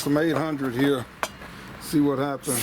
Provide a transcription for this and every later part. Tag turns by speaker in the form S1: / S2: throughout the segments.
S1: some 800 here. See what happens.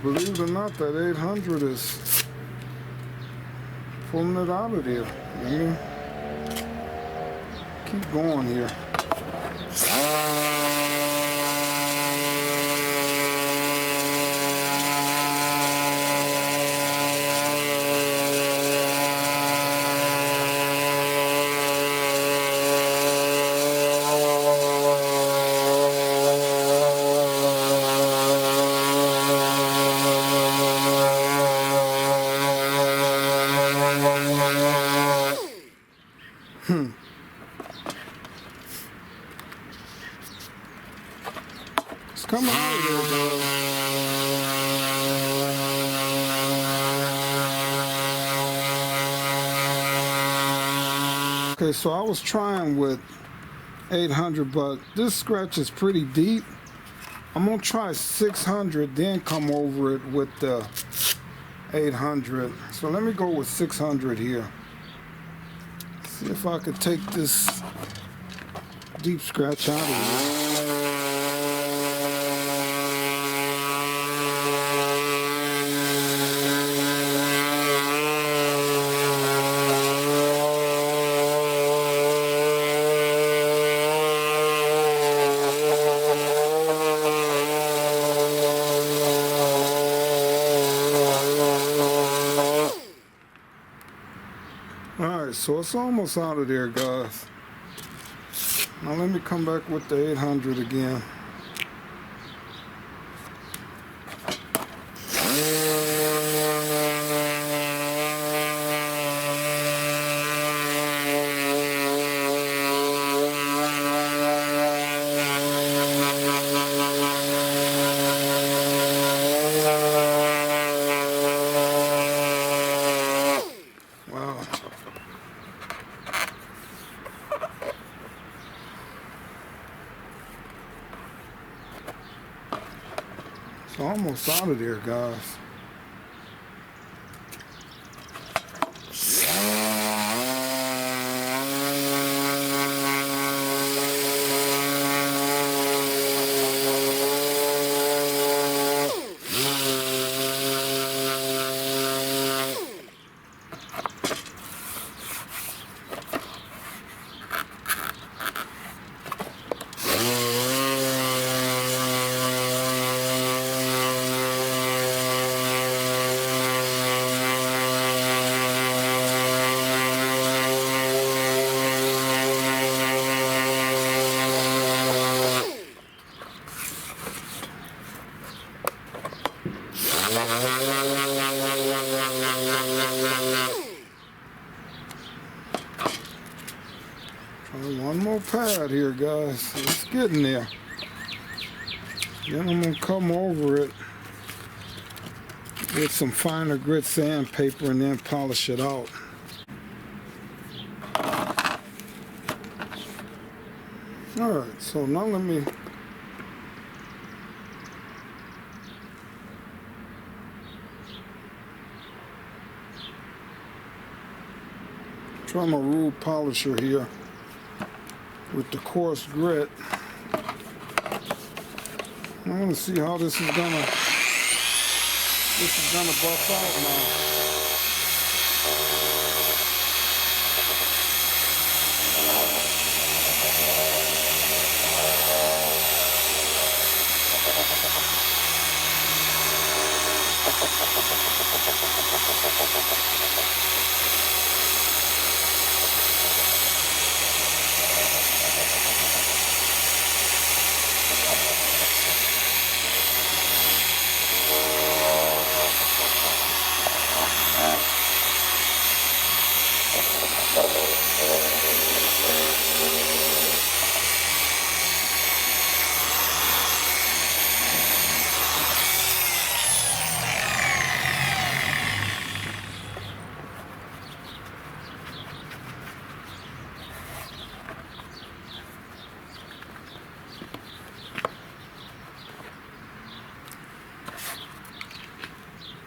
S1: Believe it or not, that 800 is pulling it out of there. Let me keep going here. It's coming out of there, though. Okay, so I was trying with 800, but this scratch is pretty deep. I'm gonna try 600, then come over it with the 800. So let me go with 600 here. See if I could take this deep scratch out of here. Alright, so it's almost out of there, guys. Now let me come back with the 800 again. It's almost out of there, guys. One more pad here, guys. It's getting there. Then I'm going to come over it with some finer grit sandpaper and then polish it out. Alright, so now let me try my rule polisher here with the coarse grit. I want to see how this is gonna buff out now.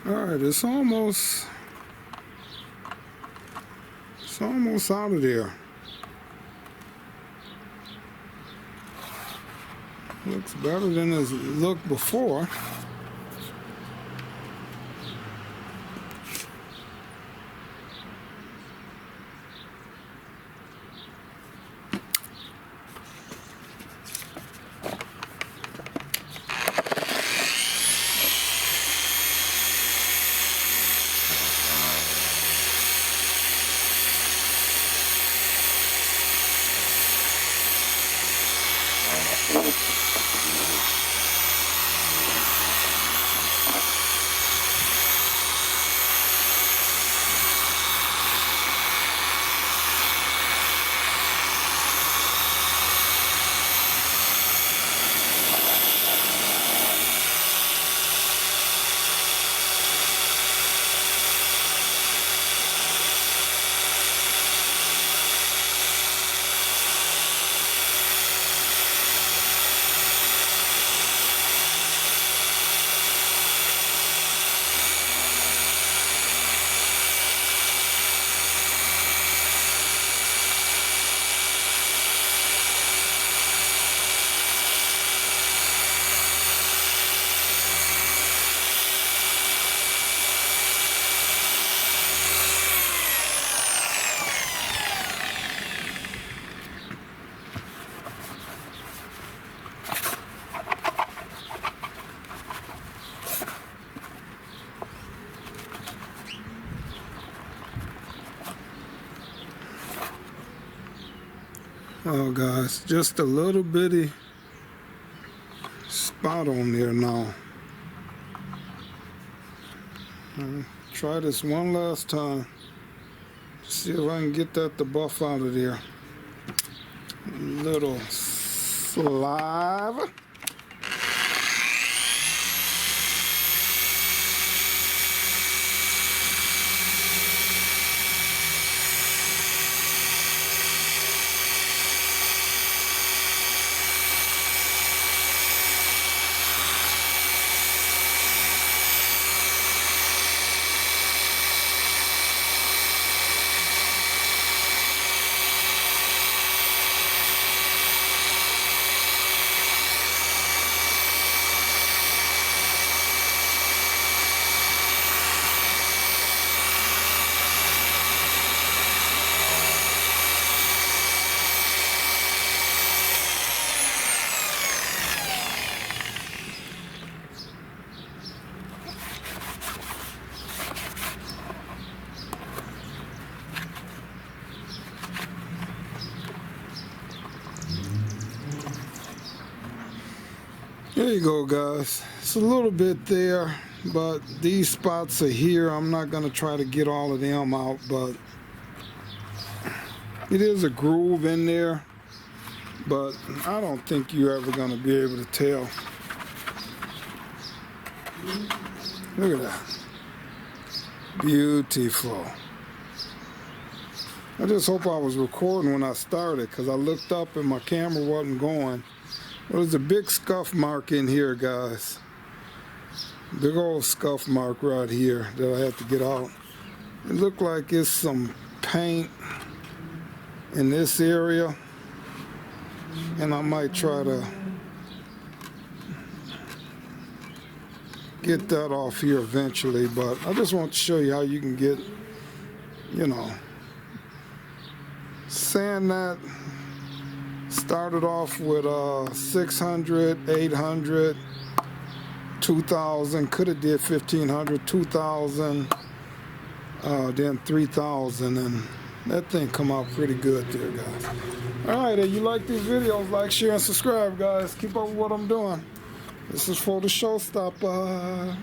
S1: Alright, it's almost out of there. Looks better than it looked before. Oh guys, just a little bitty spot on there now. Try this one last time. See if I can get that to buff out of there. Little saliva. There you go, guys. It's a little bit there, but these spots are here. I'm not going to try to get all of them out, but it is a groove in there, but I don't think you're ever going to be able to tell. Look at that. Beautiful. I just hope I was recording when I started, because I looked up and my camera wasn't going. There's a big scuff mark in here, guys. Big old scuff mark right here that I have to get out. It looked like it's some paint in this area, and I might try to get that off here eventually, but I just want to show you how you can get, you know, sand that. Started off with 600, 800, 2,000, could have did 1,500, 2,000, then 3,000, and that thing come out pretty good there, guys. Alright, if you like these videos, like, share, and subscribe, guys. Keep up with what I'm doing. This is for the showstopper.